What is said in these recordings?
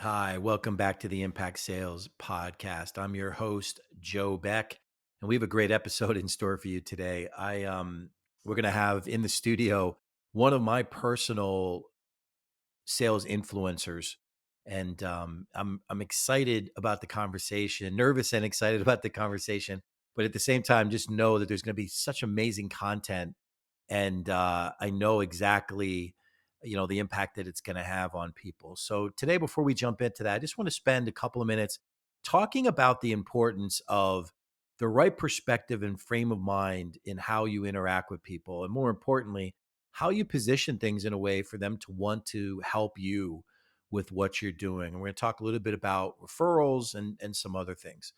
Hi, welcome back to the Impact Sales Podcast. I'm your host, Joe Beck, and we have a great episode in store for you today. We're going to have in the studio one of my personal sales influencers, and I'm excited about the conversation, nervous and excited about the conversation, but at the same time, just know that there's going to be such amazing content, and I know exactly, the impact that it's going to have on people. So today, before we jump into that, I just want to spend a couple of minutes talking about the importance of the right perspective and frame of mind in how you interact with people, and more importantly, how you position things in a way for them to want to help you with what you're doing. And we're going to talk a little bit about referrals and some other things.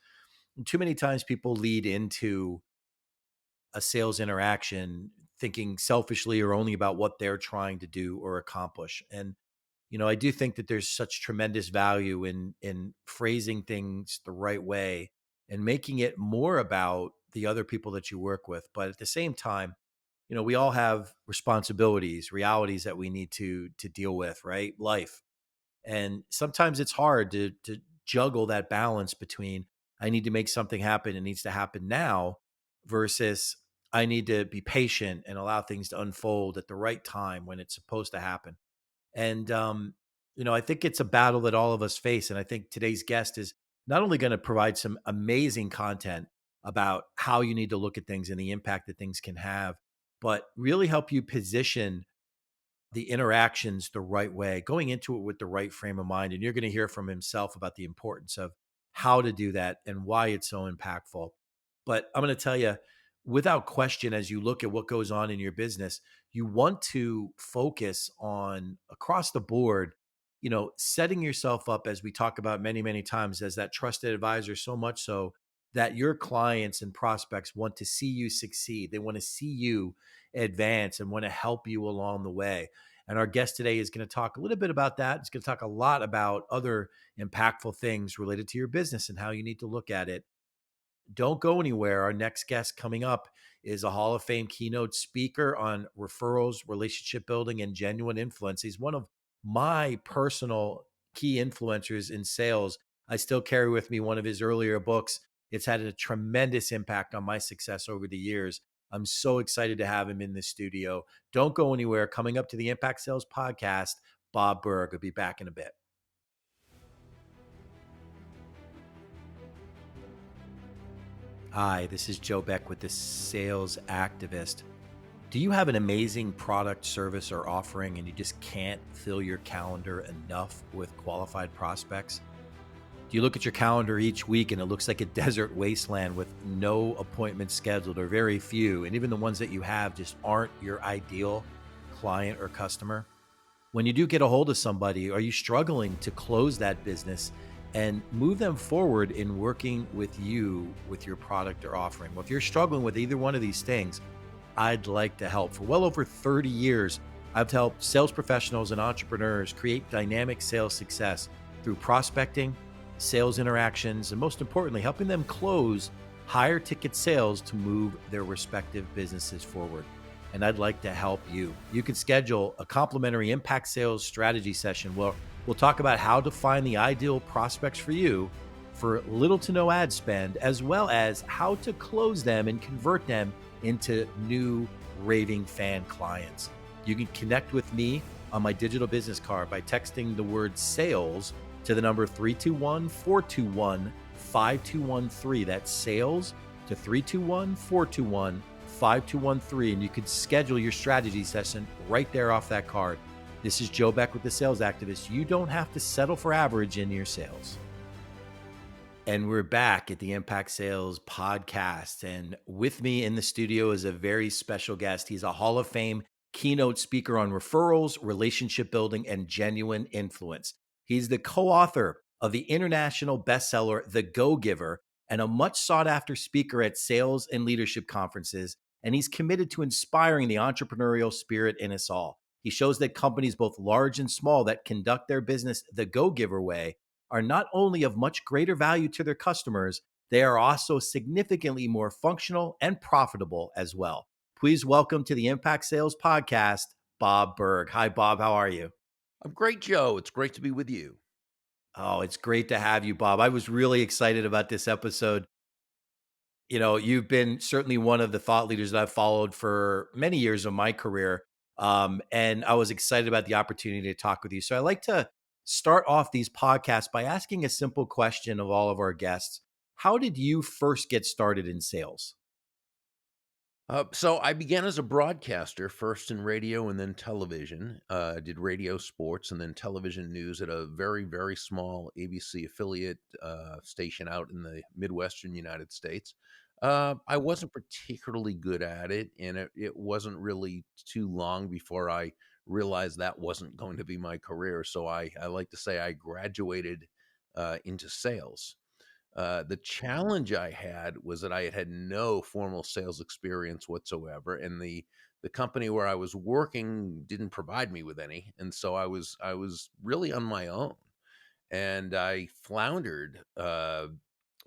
And too many times people lead into a sales interaction thinking selfishly or only about what they're trying to do or accomplish. And I do think that there's such tremendous value in phrasing things the right way and making it more about the other people that you work with. But at the same time, we all have responsibilities, realities that we need to deal with, right? Life. And sometimes it's hard to juggle that balance between I need to make something happen, it needs to happen now, versus I need to be patient and allow things to unfold at the right time when it's supposed to happen. And I think it's a battle that all of us face. And I think today's guest is not only going to provide some amazing content about how you need to look at things and the impact that things can have, but really help you position the interactions the right way, going into it with the right frame of mind. And you're going to hear from himself about the importance of how to do that and why it's so impactful. But I'm going to tell you, without question, as you look at what goes on in your business, you want to focus on across the board, setting yourself up, as we talk about many, many times, as that trusted advisor, so much so that your clients and prospects want to see you succeed. They want to see you advance and want to help you along the way. And our guest today is going to talk a little bit about that. It's going to talk a lot about other impactful things related to your business and how you need to look at it. Don't go anywhere. Our next guest coming up is a Hall of Fame keynote speaker on referrals, relationship building, and genuine influence. He's one of my personal key influencers in sales. I still carry with me one of his earlier books. It's had a tremendous impact on my success over the years. I'm so excited to have him in the studio. Don't go anywhere. Coming up to the Impact Sales Podcast, Bob Burg will be back in a bit. Hi, this is Joe Beck with the Sales Activist. Do you have an amazing product, service, or offering and you just can't fill your calendar enough with qualified prospects? Do you look at your calendar each week and it looks like a desert wasteland with no appointments scheduled or very few, and even the ones that you have just aren't your ideal client or customer? When you do get a hold of somebody, are you struggling to close that business and move them forward in working with you with your product or offering? Well, if you're struggling with either one of these things, I'd like to help. For well over 30 years, I've helped sales professionals and entrepreneurs create dynamic sales success through prospecting, sales interactions, and most importantly, helping them close higher ticket sales to move their respective businesses forward. And I'd like to help you. You can schedule a complimentary impact sales strategy session where we'll talk about how to find the ideal prospects for you for little to no ad spend, as well as how to close them and convert them into new raving fan clients. You can connect with me on my digital business card by texting the word sales to the number 321-421-5213. That's sales to 321-421-5213. And you can schedule your strategy session right there off that card. This is Joe Beck with the Sales Activist. You don't have to settle for average in your sales. And we're back at the Impact Sales Podcast. And with me in the studio is a very special guest. He's a Hall of Fame keynote speaker on referrals, relationship building, and genuine influence. He's the co-author of the international bestseller, The Go-Giver, and a much sought after speaker at sales and leadership conferences. And he's committed to inspiring the entrepreneurial spirit in us all. He shows that companies, both large and small, that conduct their business the Go-Giver way are not only of much greater value to their customers, they are also significantly more functional and profitable as well. Please welcome to the Impact Sales Podcast, Bob Burg. Hi, Bob. How are you? I'm great, Joe. It's great to be with you. Oh, it's great to have you, Bob. I was really excited about this episode. You've been certainly one of the thought leaders that I've followed for many years of my career. And I was excited about the opportunity to talk with you. So I like to start off these podcasts by asking a simple question of all of our guests. How did you first get started in sales? So I began as a broadcaster, first in radio and then television. I did radio sports and then television news at a very, very small ABC affiliate station out in the Midwestern United States. I wasn't particularly good at it, and it wasn't really too long before I realized that wasn't going to be my career. So I like to say I graduated into sales. The challenge I had was that I had had no formal sales experience whatsoever, and the company where I was working didn't provide me with any, and so I was really on my own, and I floundered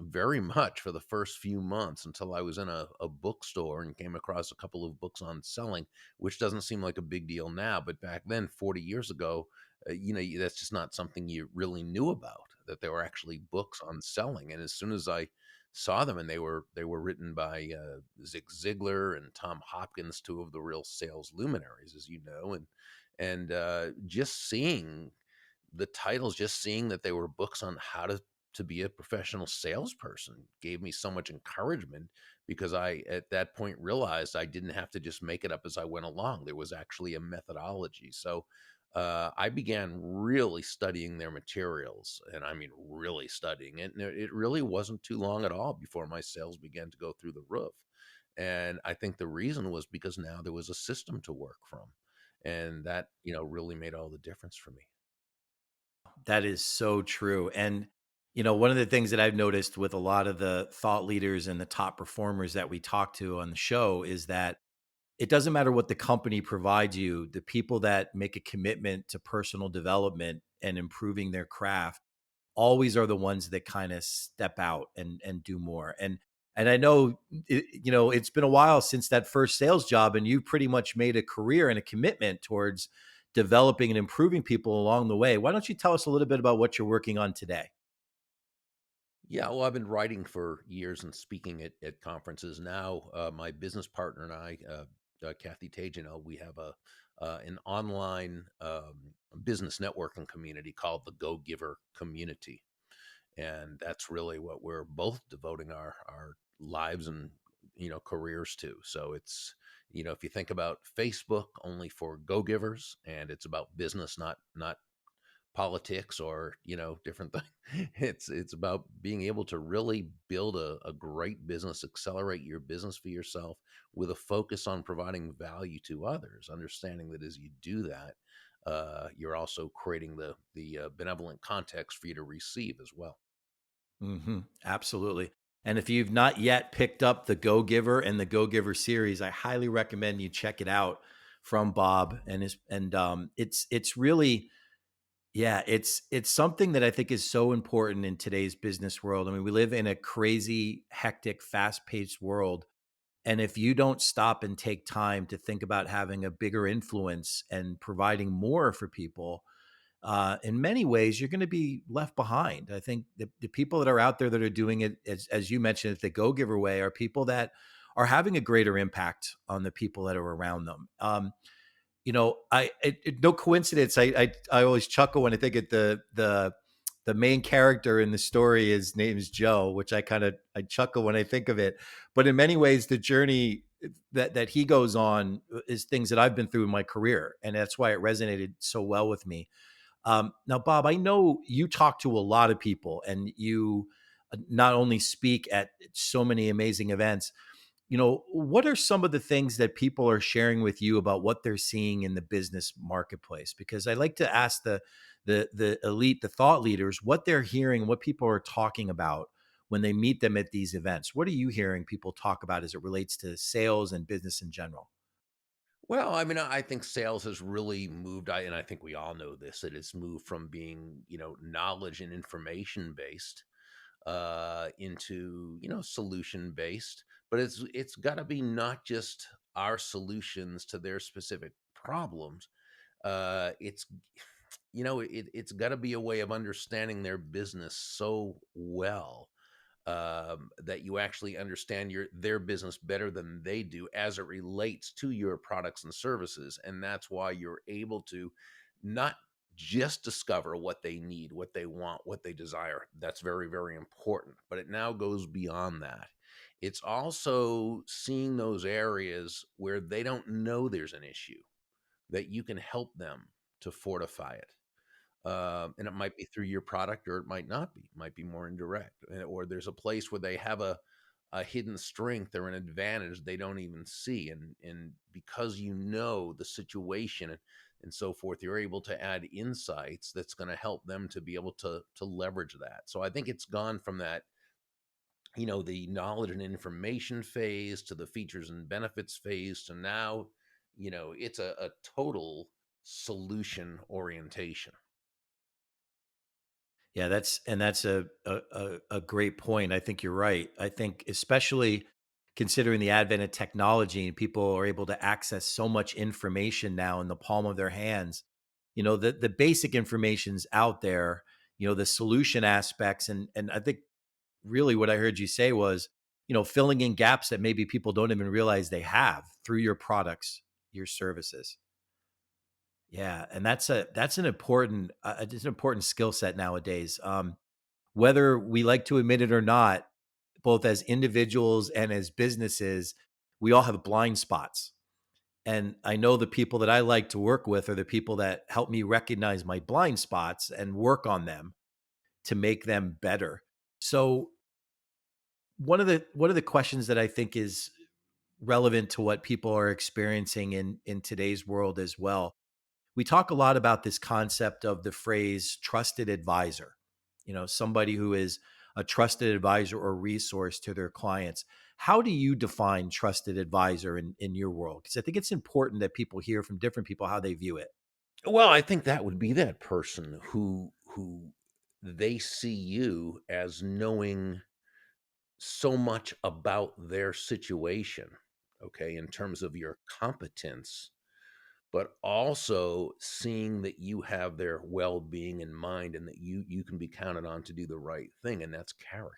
very much for the first few months until I was in a bookstore and came across a couple of books on selling, which doesn't seem like a big deal now, but back then, 40 years ago, that's just not something you really knew about, that there were actually books on selling. And as soon as I saw them, and they were written by Zig Ziglar and Tom Hopkins, two of the real sales luminaries, as you know, and just seeing the titles, just seeing that they were books on how to be a professional salesperson gave me so much encouragement, because I at that point realized I didn't have to just make it up as I went along. There was actually a methodology. So I began really studying their materials, and I mean really studying it. And it really wasn't too long at all before my sales began to go through the roof. And I think the reason was because now there was a system to work from, and that really made all the difference for me. That is so true. And, one of the things that I've noticed with a lot of the thought leaders and the top performers that we talk to on the show is that it doesn't matter what the company provides you, the people that make a commitment to personal development and improving their craft always are the ones that kind of step out and do more. And I know it's been a while since that first sales job, and you pretty much made a career and a commitment towards developing and improving people along the way. Why don't you tell us a little bit about what you're working on today? Yeah, well, I've been writing for years and speaking at conferences. Now, my business partner and I, Kathy Tajano, we have a an online business networking community called the Go Giver Community, and that's really what we're both devoting our lives and careers to. So it's if you think about Facebook only for go givers, and it's about business, not politics or different thing. It's about being able to really build a great business, accelerate your business for yourself with a focus on providing value to others, understanding that as you do that, you're also creating the benevolent context for you to receive as well. Absolutely. And if you've not yet picked up the Go Giver and the Go Giver series, I highly recommend you check it out from Bob it's really, yeah, it's something that I think is so important in today's business world. I mean, we live in a crazy, hectic, fast-paced world, and if you don't stop and take time to think about having a bigger influence and providing more for people, in many ways, you're going to be left behind. I think the people that are out there that are doing it, as you mentioned, the Go Giver way, are people that are having a greater impact on the people that are around them. No coincidence. I always chuckle when I think of the main character in the story. His name is Joe, which I chuckle when I think of it. But in many ways, the journey that he goes on is things that I've been through in my career, and that's why it resonated so well with me. Now, Bob, I know you talk to a lot of people, and you not only speak at so many amazing events. What are some of the things that people are sharing with you about what they're seeing in the business marketplace? Because I like to ask the elite, the thought leaders, what they're hearing, what people are talking about when they meet them at these events. What are you hearing people talk about as it relates to sales and business in general? Well, I mean, I think sales has really moved, and I think we all know this, that it's moved from being, knowledge and information based into, solution based. But it's got to be not just our solutions to their specific problems. It's it's got to be a way of understanding their business so well, that you actually understand their business better than they do as it relates to your products and services. And that's why you're able to not just discover what they need, what they want, what they desire. That's very, very important. But it now goes beyond that. It's also seeing those areas where they don't know there's an issue, that you can help them to fortify it. And it might be through your product, or it might not be. It might be more indirect, or there's a place where they have a hidden strength or an advantage they don't even see, and because you know the situation and so forth, you're able to add insights that's going to help them to be able to leverage that. So I think it's gone from that, the knowledge and information phase, to the features and benefits phase, to now, it's a total solution orientation. Yeah, that's a great point. I think you're right. I think especially considering the advent of technology and people are able to access so much information now in the palm of their hands. The basic information's out there, the solution aspects, and I think really what I heard you say was, filling in gaps that maybe people don't even realize they have through your products, your services. Yeah, and that's an important it's an important skill set nowadays. Whether we like to admit it or not, both as individuals and as businesses, we all have blind spots. And I know the people that I like to work with are the people that help me recognize my blind spots and work on them to make them better. So one of the questions that I think is relevant to what people are experiencing in today's world as well. We talk a lot about this concept of the phrase trusted advisor, somebody who is a trusted advisor or resource to their clients. How do you define trusted advisor in your world? Because I think it's important that people hear from different people how they view it. Well, I think that would be that person who they see you as knowing so much about their situation, okay, in terms of your competence, but also seeing that you have their well-being in mind, and that you can be counted on to do the right thing, and that's character.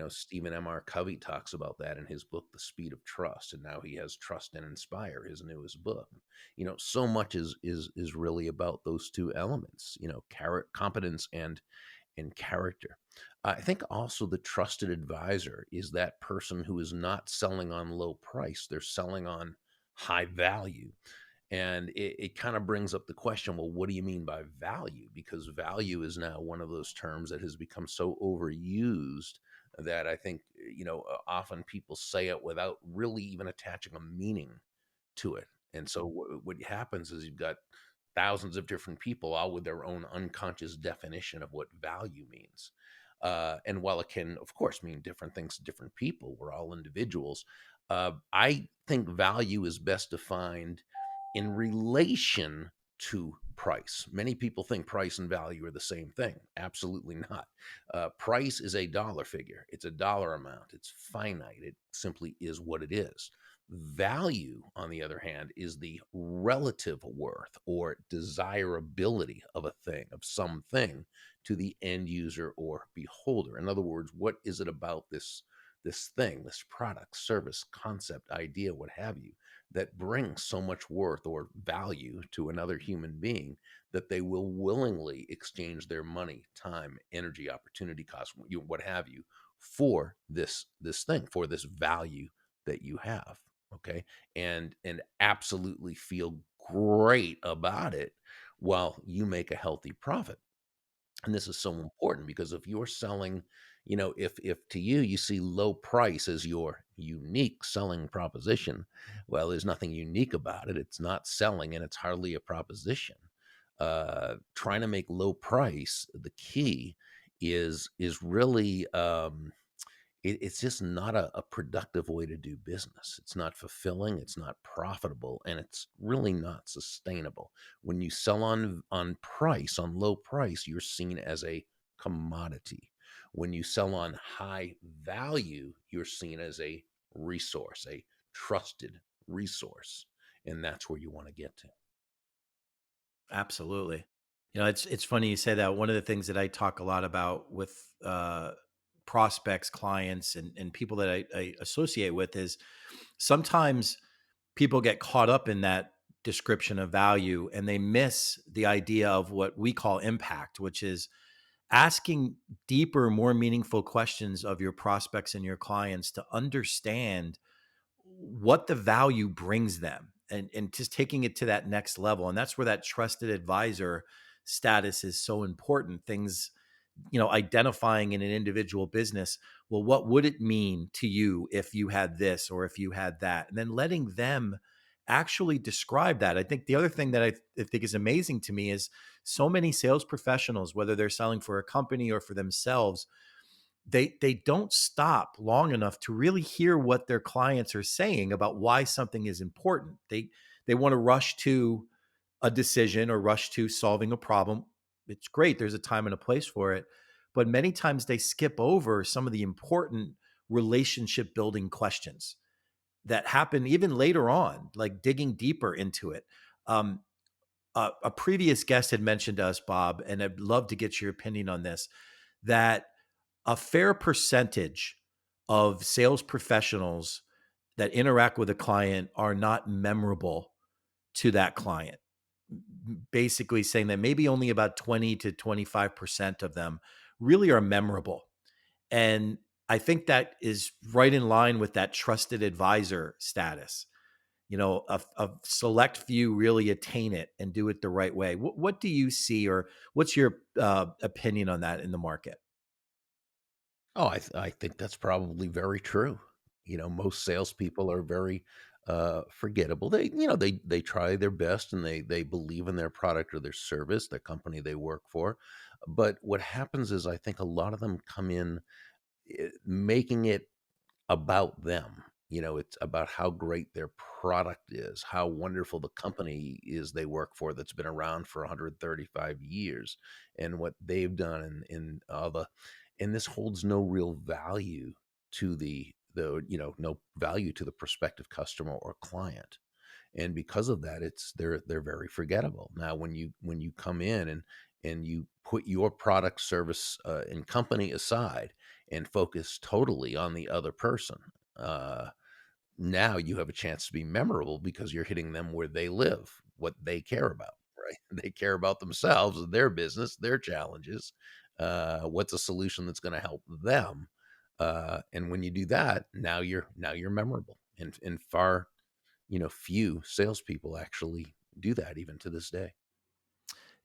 Stephen M. R. Covey talks about that in his book, The Speed of Trust, and now he has Trust and Inspire, his newest book. So much is really about those two elements, competence and character. I think also the trusted advisor is that person who is not selling on low price; they're selling on high value. And it kind of brings up the question, well, what do you mean by value? Because value is now one of those terms that has become so overused that I think, often people say it without really even attaching a meaning to it. And so what happens is you've got thousands of different people, all with their own unconscious definition of what value means. And while it can, of course, mean different things to different people, we're all individuals. I think value is best defined in relation to price. Many people think price and value are the same thing. Absolutely not. Price is a dollar figure, it's a dollar amount, it's finite, it simply is what it is. Value, on the other hand, is the relative worth or desirability of a thing, of something, to the end user or beholder. In other words, what is it about this thing, this product, service, concept, idea, what have you, that brings so much worth or value to another human being that they will willingly exchange their money, time, energy, opportunity costs, what have you, for this thing, for this value that you have. Okay. And absolutely feel great about it while you make a healthy profit. And this is so important because if you're selling, if to you see low price as your unique selling proposition, well, there's nothing unique about it. It's not selling, and it's hardly a proposition. Trying to make low price the key is really, it's just not a productive way to do business. It's not fulfilling, it's not profitable, and it's really not sustainable. When you sell on price, on low price, you're seen as a commodity. When you sell on high value, you're seen as a resource, a trusted resource. And that's where you want to get to. Absolutely. It's funny you say that. One of the things that I talk a lot about with prospects, clients, and people that I associate with is sometimes people get caught up in that description of value and they miss the idea of what we call impact, which is asking deeper, more meaningful questions of your prospects and your clients to understand what the value brings them, and just taking it to that next level. And that's where that trusted advisor status is so important. Things, identifying in an individual business, well, what would it mean to you if you had this or if you had that? And then letting them actually describe that. I think the other thing that I think is amazing to me is so many sales professionals, whether they're selling for a company or for themselves, they don't stop long enough to really hear what their clients are saying about why something is important. They want to rush to a decision or rush to solving a problem. It's great. There's a time and a place for it. But many times they skip over some of the important relationship building questions that happen even later on, like digging deeper into it. Um, a previous guest had mentioned to us, Bob, and I'd love to get your opinion on this, that a fair percentage of sales professionals that interact with a client are not memorable to that client. Basically saying that maybe only about 20 to 25% of them really are memorable. And I think that is right in line with that trusted advisor status. A select few really attain it and do it the right way. What do you see, or what's your opinion on that in the market? Oh, I think that's probably very true. Most salespeople are very forgettable. They try their best and they believe in their product or their service, the company they work for. But what happens is I think a lot of them come in making it about them. It's about how great their product is, how wonderful the company is they work for that's been around for 135 years, and what they've done in all the and this holds no real value to no value to the prospective customer or client. And because of that, they're very forgettable. Now when you come in and you put your product, service, and company aside and focus totally on the other person, uh, now you have a chance to be memorable because you're hitting them where they live, what they care about, right? They care about themselves and their business, their challenges. What's a solution that's going to help them? And when you do that, now you're memorable. And far, few salespeople actually do that even to this day.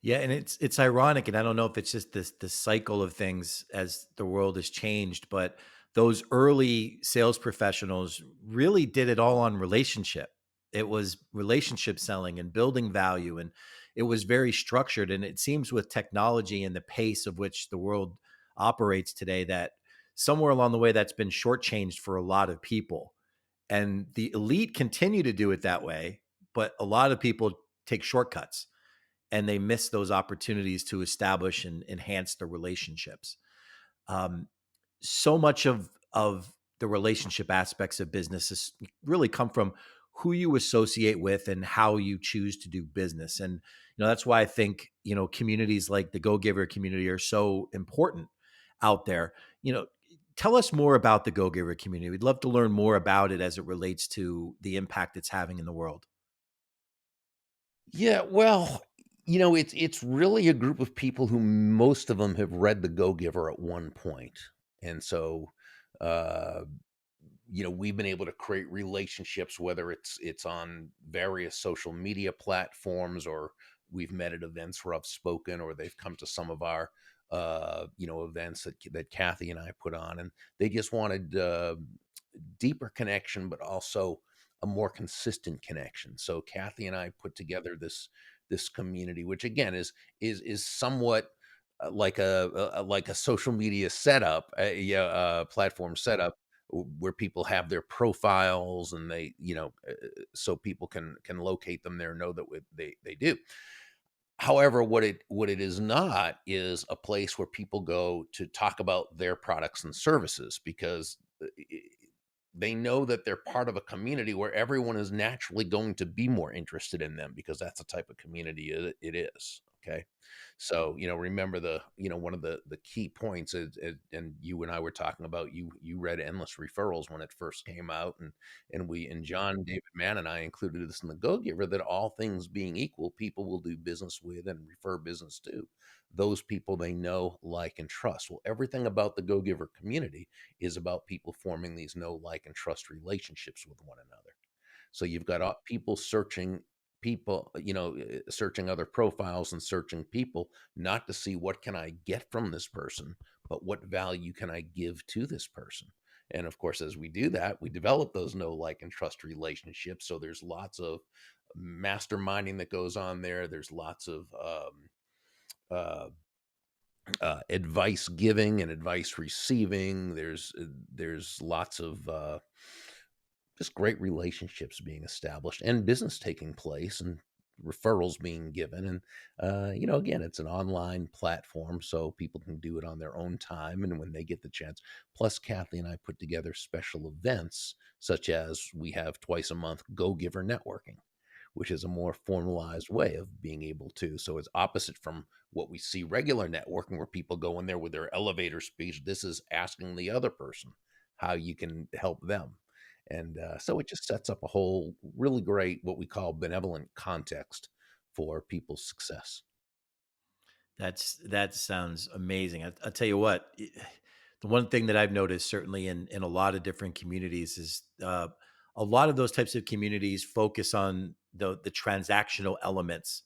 Yeah, and it's ironic, and I don't know if it's just this cycle of things as the world has changed, but those early sales professionals really did it all on relationship. It was relationship selling and building value, and it was very structured. And it seems with technology and the pace of which the world operates today, that somewhere along the way that's been shortchanged for a lot of people. And the elite continue to do it that way, but a lot of people take shortcuts and they miss those opportunities to establish and enhance the relationships. Um, so much of the relationship aspects of businesses really come from who you associate with and how you choose to do business. And that's why I think communities like the Go Giver community are so important out there. Tell us more about the Go Giver community. We'd love to learn more about it as it relates to the impact it's having in the world. Yeah, well, it's really a group of people who most of them have read The Go Giver at one point. And so uh we've been able to create relationships, whether it's on various social media platforms, or we've met at events where I've spoken, or they've come to some of our events that Kathy and I put on, and they just wanted deeper connection, but also a more consistent connection. So Kathy and I put together this community, which again is somewhat like a social media setup, yeah, platform setup where people have their profiles, and they so people can locate them there, know that they do. However, what it is not is a place where people go to talk about their products and services, because they know that they're part of a community where everyone is naturally going to be more interested in them because that's the type of community it is. Okay. So, remember one of the key points is, and you and I were talking about, you read Endless Referrals when it first came out, and John David Mann and I included this in the Go Giver, that all things being equal, people will do business with and refer business to those people they know, like, and trust. Well, everything about the Go Giver community is about people forming these know, like, and trust relationships with one another. So you've got people searching searching other profiles and searching people, not to see what can I get from this person, but what value can I give to this person. And of course, as we do that, we develop those know, like, and trust relationships. So there's lots of masterminding that goes on there. There's lots of uh, advice giving and advice receiving. There's lots of just great relationships being established and business taking place and referrals being given. And again, it's an online platform, so people can do it on their own time and when they get the chance. Plus, Kathy and I put together special events, such as we have twice a month Go Giver networking, which is a more formalized way of being able to. So it's opposite from what we see regular networking, where people go in there with their elevator speech. This is asking the other person how you can help them. And so it just sets up a whole really great, what we call benevolent context for people's success. That sounds amazing. I'll tell you what, the one thing that I've noticed certainly in a lot of different communities is a lot of those types of communities focus on the transactional elements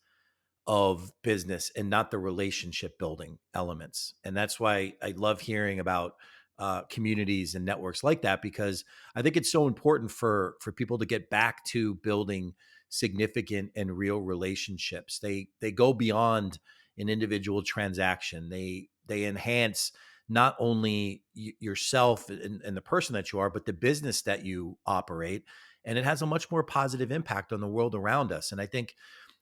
of business and not the relationship building elements. And that's why I love hearing about communities and networks like that, because I think it's so important for people to get back to building significant and real relationships. They go beyond an individual transaction. They enhance not only yourself and the person that you are, but the business that you operate. And it has a much more positive impact on the world around us. And I think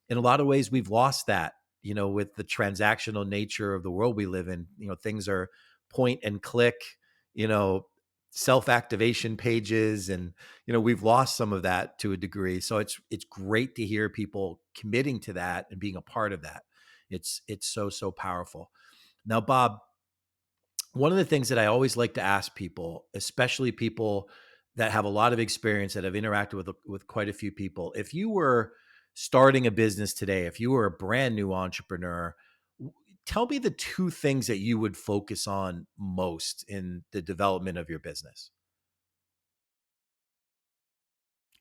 in a lot of ways we've lost that, with the transactional nature of the world we live in. Things are point and click, you know self-activation pages, and we've lost some of that to a degree. So it's great to hear people committing to that and being a part of that. It's so powerful. Now, Bob, one of the things that I always like to ask people, especially people that have a lot of experience, that have interacted with quite a few people, if you were starting a business today, if you were a brand new entrepreneur, tell me the two things that you would focus on most in the development of your business.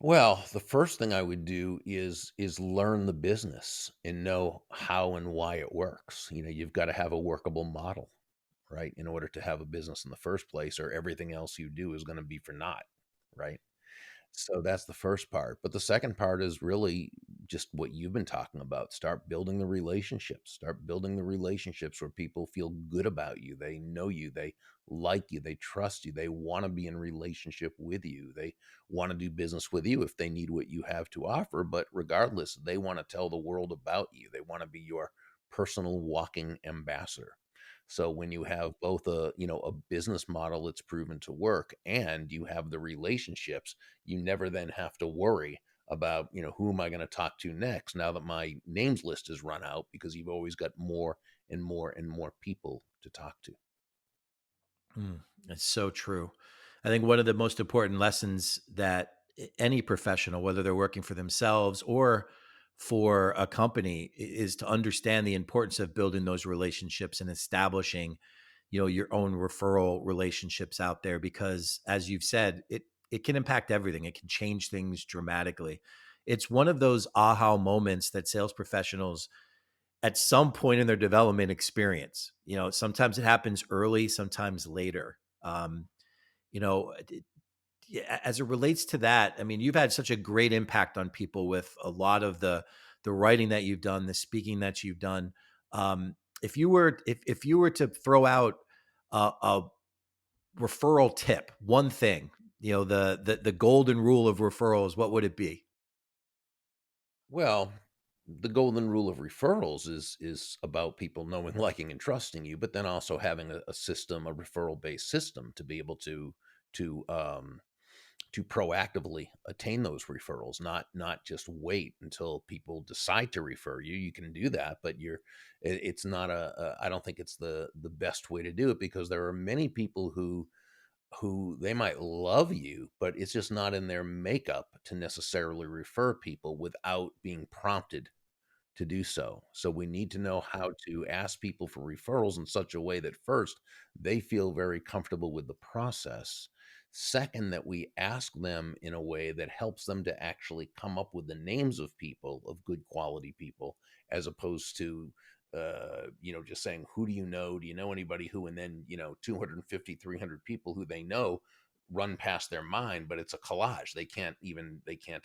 Well, the first thing I would do is learn the business and know how and why it works. You've got to have a workable model, right, in order to have a business in the first place, or everything else you do is going to be for naught, right? So that's the first part. But the second part is really just what you've been talking about. Start building the relationships. Start building the relationships where people feel good about you. They know you. They like you. They trust you. They want to be in relationship with you. They want to do business with you if they need what you have to offer. But regardless, they want to tell the world about you. They want to be your personal walking ambassador. So when you have both a business model that's proven to work, and you have the relationships, you never then have to worry about, who am I going to talk to next now that my names list is run out, because you've always got more and more and more people to talk to. That's so true. I think one of the most important lessons that any professional, whether they're working for themselves or for a company, is to understand the importance of building those relationships and establishing, your own referral relationships out there. Because as you've said, it can impact everything. It can change things dramatically. It's one of those aha moments that sales professionals at some point in their development experience. Sometimes it happens early, sometimes later. You know, yeah, as it relates to that, I mean, you've had such a great impact on people with a lot of the writing that you've done, the speaking that you've done. If you were to throw out a referral tip, one thing, the golden rule of referrals, what would it be? Well, the golden rule of referrals is about people knowing, liking, and trusting you, but then also having a system, a referral based system, to be able to to proactively attain those referrals, not just wait until people decide to refer you. You can do that, but it's not I don't think it's the best way to do it, because there are many people who they might love you, but it's just not in their makeup to necessarily refer people without being prompted to do so. So we need to know how to ask people for referrals in such a way that, first, they feel very comfortable with the process. Second, that we ask them in a way that helps them to actually come up with the names of people, of good quality people, as opposed to just saying, who do you know? Do you know anybody who? And then, 250, 300 people who they know run past their mind, but it's a collage. They can't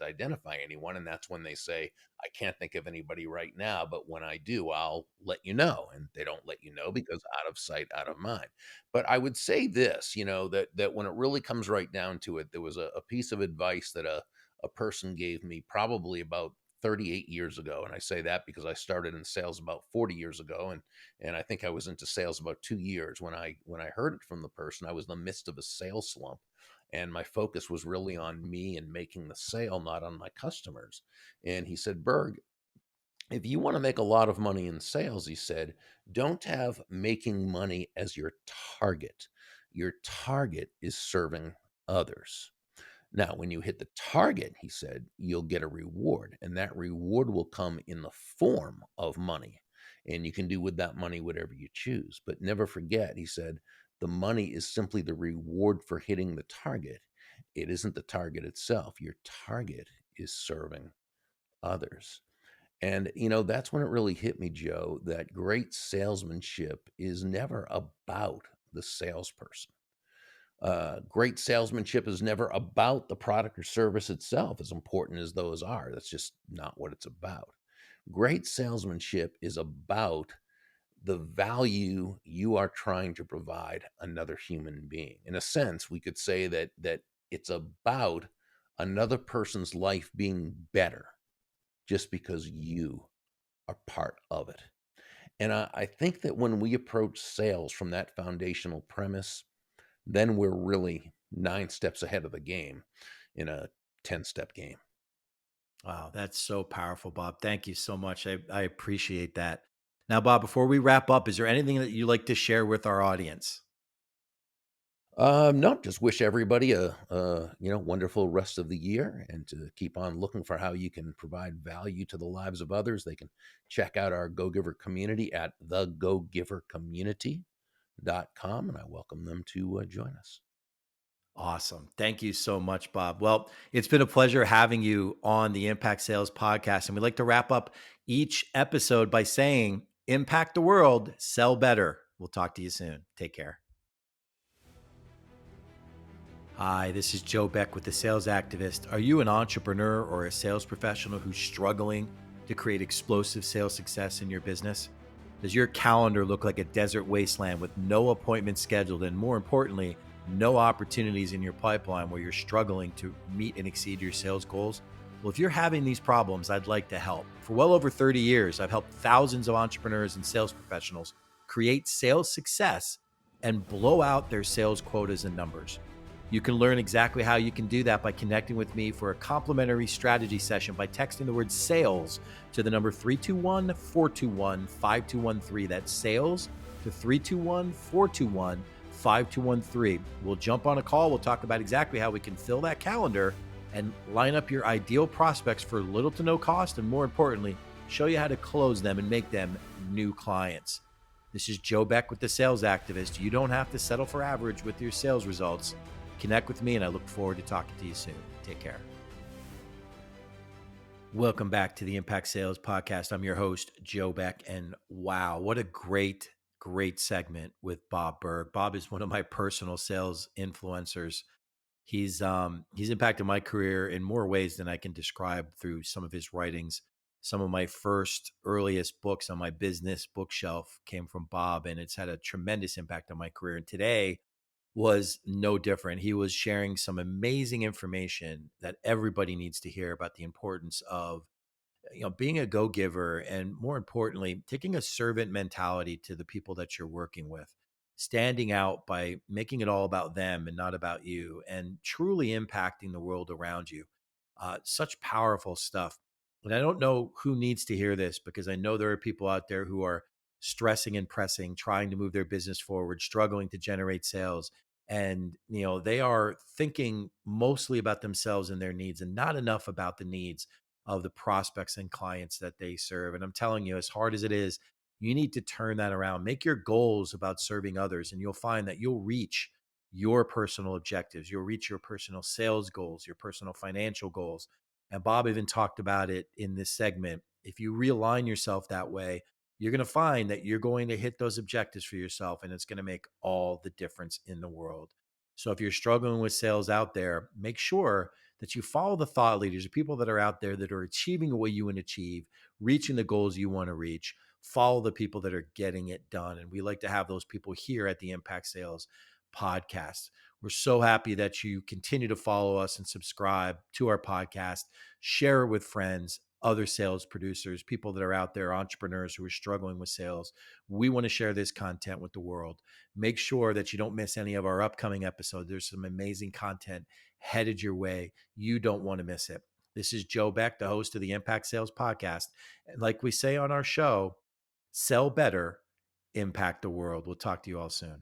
identify anyone. And that's when they say, I can't think of anybody right now, but when I do, I'll let you know. And they don't let you know because out of sight, out of mind. But I would say this, that when it really comes right down to it, there was a piece of advice that a person gave me probably about 38 years ago. And I say that because I started in sales about 40 years ago. And I think I was into sales about 2 years when I heard it from the person. I was in the midst of a sales slump, and my focus was really on me and making the sale, not on my customers. And he said, Berg, if you want to make a lot of money in sales, he said, don't have making money as your target. Your target is serving others. Now, when you hit the target, he said, you'll get a reward, and that reward will come in the form of money. And you can do with that money whatever you choose. But never forget, he said, the money is simply the reward for hitting the target. It isn't the target itself. Your target is serving others. And, that's when it really hit me, Joe, that great salesmanship is never about the salesperson. Great salesmanship is never about the product or service itself, as important as those are. That's just not what it's about. Great salesmanship is about the value you are trying to provide another human being. In a sense, we could say that it's about another person's life being better just because you are part of it. And I think that when we approach sales from that foundational premise, then we're really 9 steps ahead of the game in a 10-step game. Wow, that's so powerful, Bob. Thank you so much. I appreciate that. Now, Bob, before we wrap up, is there anything that you'd like to share with our audience? No, just wish everybody a wonderful rest of the year, and to keep on looking for how you can provide value to the lives of others. They can check out our Go Giver community at thegogivercommunity.com, and I welcome them to join us. Awesome. Thank you so much, Bob. Well, it's been a pleasure having you on the Impact Sales Podcast. And we'd like to wrap up each episode by saying, impact the world, sell better. We'll talk to you soon. Take care. Hi, this is Joe Beck with The Sales Activist. Are you an entrepreneur or a sales professional who's struggling to create explosive sales success in your business? Does your calendar look like a desert wasteland with no appointments scheduled and, more importantly, no opportunities in your pipeline where you're struggling to meet and exceed your sales goals? Well, if you're having these problems, I'd like to help. For well over 30 years, I've helped thousands of entrepreneurs and sales professionals create sales success and blow out their sales quotas and numbers. You can learn exactly how you can do that by connecting with me for a complimentary strategy session by texting the word sales to the number 321-421-5213. That's sales to 321-421-5213. We'll jump on a call. We'll talk about exactly how we can fill that calendar and line up your ideal prospects for little to no cost. And more importantly, show you how to close them and make them new clients. This is Joe Beck with The Sales Activist. You don't have to settle for average with your sales results. Connect with me, and I look forward to talking to you soon. Take care. Welcome back to the Impact Sales Podcast. I'm your host, Joe Beck, and wow, what a great segment with Bob Burg. Bob is one of my personal sales influencers. He's impacted my career in more ways than I can describe through some of his writings. Some of my first earliest books on my business bookshelf came from Bob, and it's had a tremendous impact on my career. And today was no different. He was sharing some amazing information that everybody needs to hear about the importance of being a go-giver, and more importantly, taking a servant mentality to the people that you're working with. standing out by making it all about them and not about you, and truly impacting the world around you. Such powerful stuff. And I don't know who needs to hear this, because I know there are people out there who are stressing and pressing, trying to move their business forward, struggling to generate sales. And, they are thinking mostly about themselves and their needs, and not enough about the needs of the prospects and clients that they serve. And I'm telling you, as hard as it is, you need to turn that around. Make your goals about serving others, and you'll find that you'll reach your personal objectives. You'll reach your personal sales goals, your personal financial goals. And Bob even talked about it in this segment. If you realign yourself that way, you're going to find that you're going to hit those objectives for yourself, and it's going to make all the difference in the world. So if you're struggling with sales out there, make sure that you follow the thought leaders, the people that are out there that are achieving what you want to achieve, reaching the goals you want to reach. Follow the people that are getting it done. And we like to have those people here at the Impact Sales Podcast. We're so happy that you continue to follow us and subscribe to our podcast, share it with friends, other sales producers, people that are out there, entrepreneurs who are struggling with sales. We want to share this content with the world. Make sure that you don't miss any of our upcoming episodes. There's some amazing content headed your way. You don't want to miss it. This is Joe Beck, the host of the Impact Sales Podcast. And like we say on our show, sell better, impact the world. We'll talk to you all soon.